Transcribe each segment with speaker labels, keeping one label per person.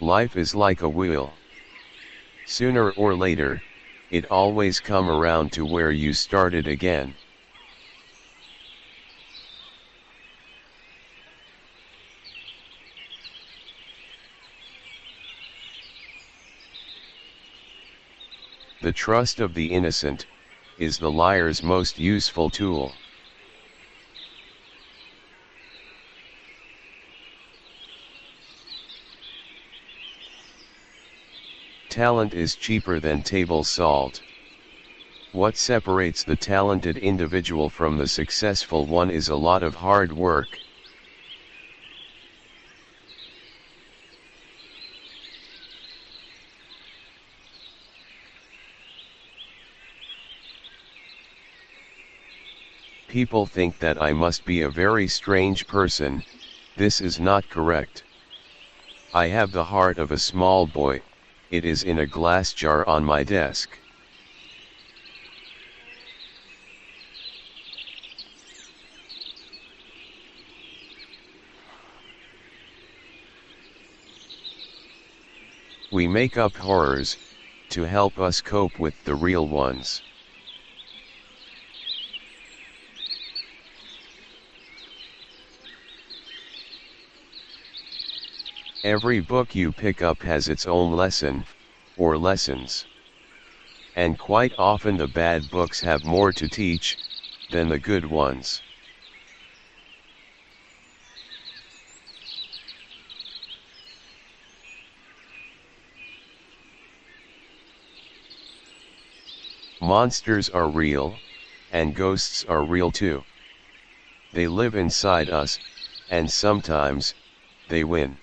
Speaker 1: Life is like a wheel. Sooner or later, it always come around to where you started again. The trust of the innocent is the liar's most useful tool. Talent is cheaper than table salt. What separates the talented individual from the successful one is a lot of hard work. People think that I must be a very strange person. This is not correct. I have the heart of a small boy. It is in a glass jar on my desk. We make up horrors to help us cope with the real ones. Every book you pick up has its own lesson, or lessons. And quite often the bad books have more to teach than the good ones. Monsters are real, and ghosts are real too. They live inside us, and sometimes, they win.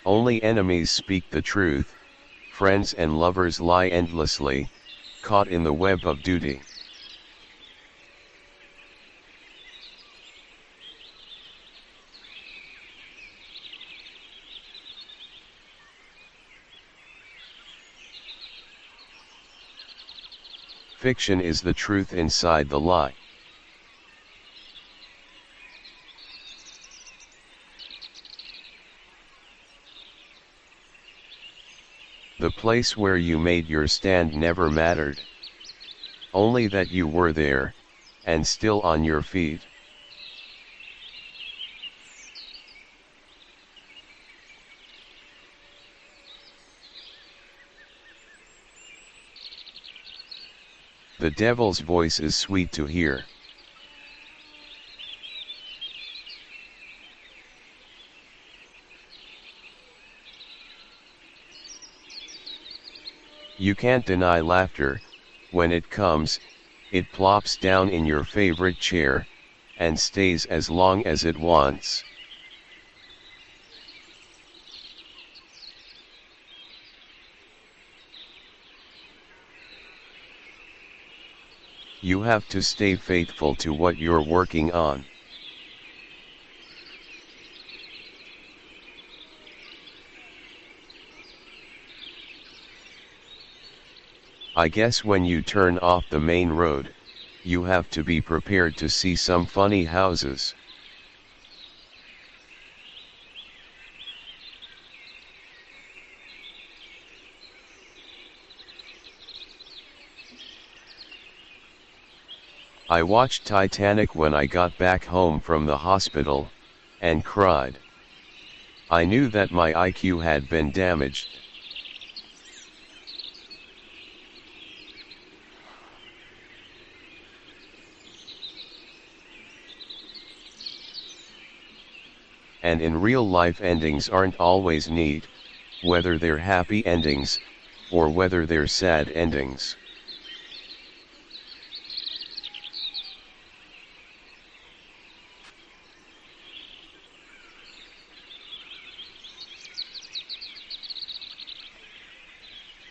Speaker 1: Only enemies speak the truth, friends and lovers lie endlessly, caught in the web of duty. Fiction is the truth inside the lie. The place where you made your stand never mattered. Only that you were there, and still on your feet. The devil's voice is sweet to hear. You can't deny laughter. When it comes, it plops down in your favorite chair, and stays as long as it wants. You have to stay faithful to what you're working on. I guess when you turn off the main road, you have to be prepared to see some funny houses. I watched Titanic when I got back home from the hospital, and cried. I knew that my IQ had been damaged. And in real life endings aren't always neat, whether they're happy endings, or whether they're sad endings.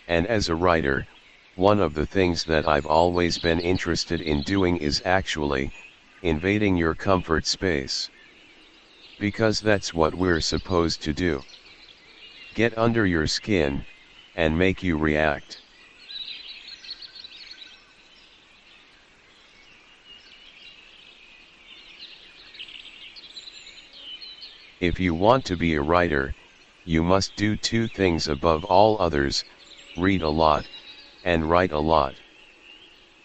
Speaker 1: And as a writer, one of the things that I've always been interested in doing is actually invading your comfort space. Because that's what we're supposed to do. Get under your skin, and make you react. If you want to be a writer, you must do two things above all others: read a lot, and write a lot.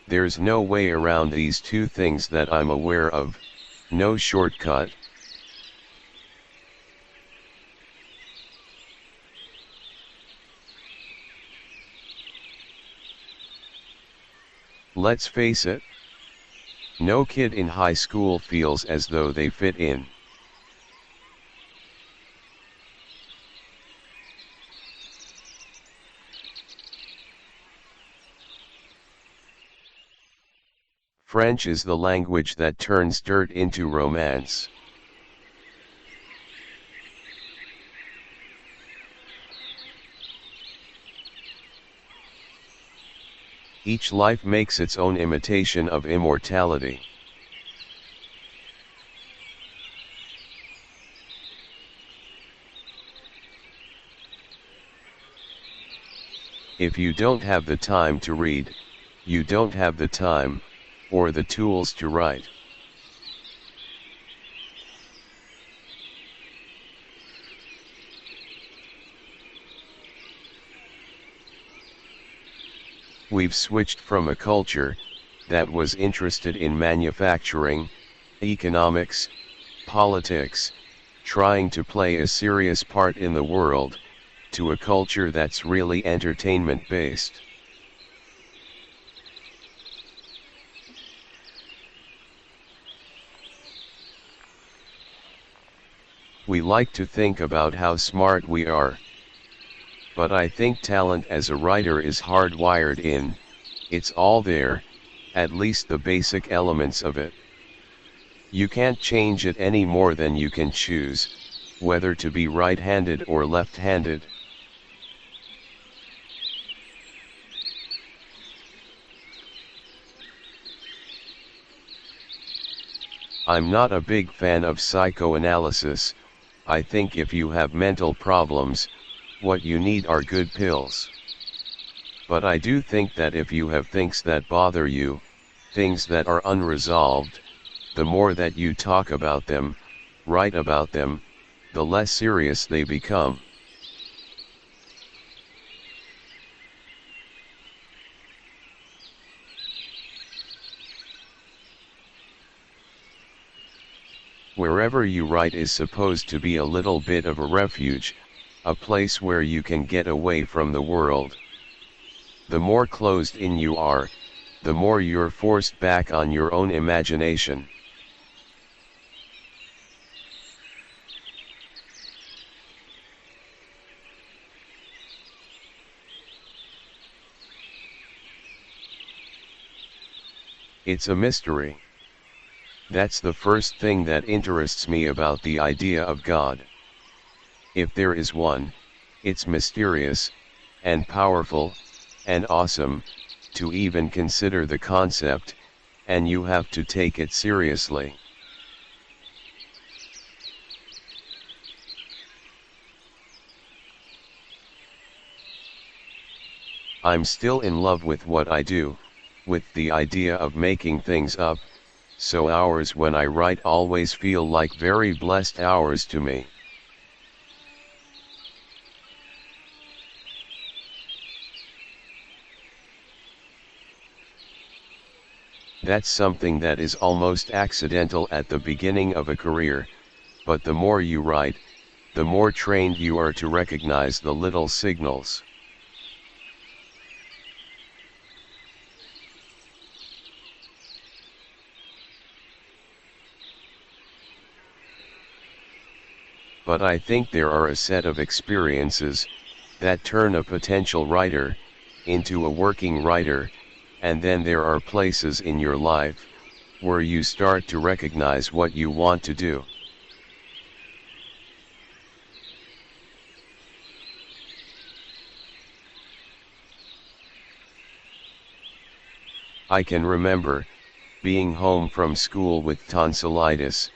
Speaker 1: There's no way around these two things that I'm aware of, no shortcut. Let's face it, no kid in high school feels as though they fit in. French is the language that turns dirt into romance. Each life makes its own imitation of immortality. If you don't have the time to read, you don't have the time, or the tools to write. We've switched from a culture that was interested in manufacturing, economics, politics, trying to play a serious part in the world, to a culture that's really entertainment-based. We like to think about how smart we are. But I think talent as a writer is hardwired in, it's all there, at least the basic elements of it. You can't change it any more than you can choose whether to be right-handed or left-handed. I'm not a big fan of psychoanalysis. I think if you have mental problems, what you need are good pills. But I do think that if you have things that bother you, things that are unresolved, the more that you talk about them, write about them, the less serious they become. Wherever you write is supposed to be a little bit of a refuge, a place where you can get away from the world. The more closed in you are, the more you're forced back on your own imagination. It's a mystery. That's the first thing that interests me about the idea of God. If there is one, it's mysterious, and powerful, and awesome, to even consider the concept, and you have to take it seriously. I'm still in love with what I do, with the idea of making things up, so hours when I write always feel like very blessed hours to me. That's something that is almost accidental at the beginning of a career, but the more you write, the more trained you are to recognize the little signals. But I think there are a set of experiences that turn a potential writer into a working writer, and then there are places in your life where you start to recognize what you want to do. I can remember being home from school with tonsillitis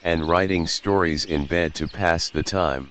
Speaker 1: and writing stories in bed to pass the time.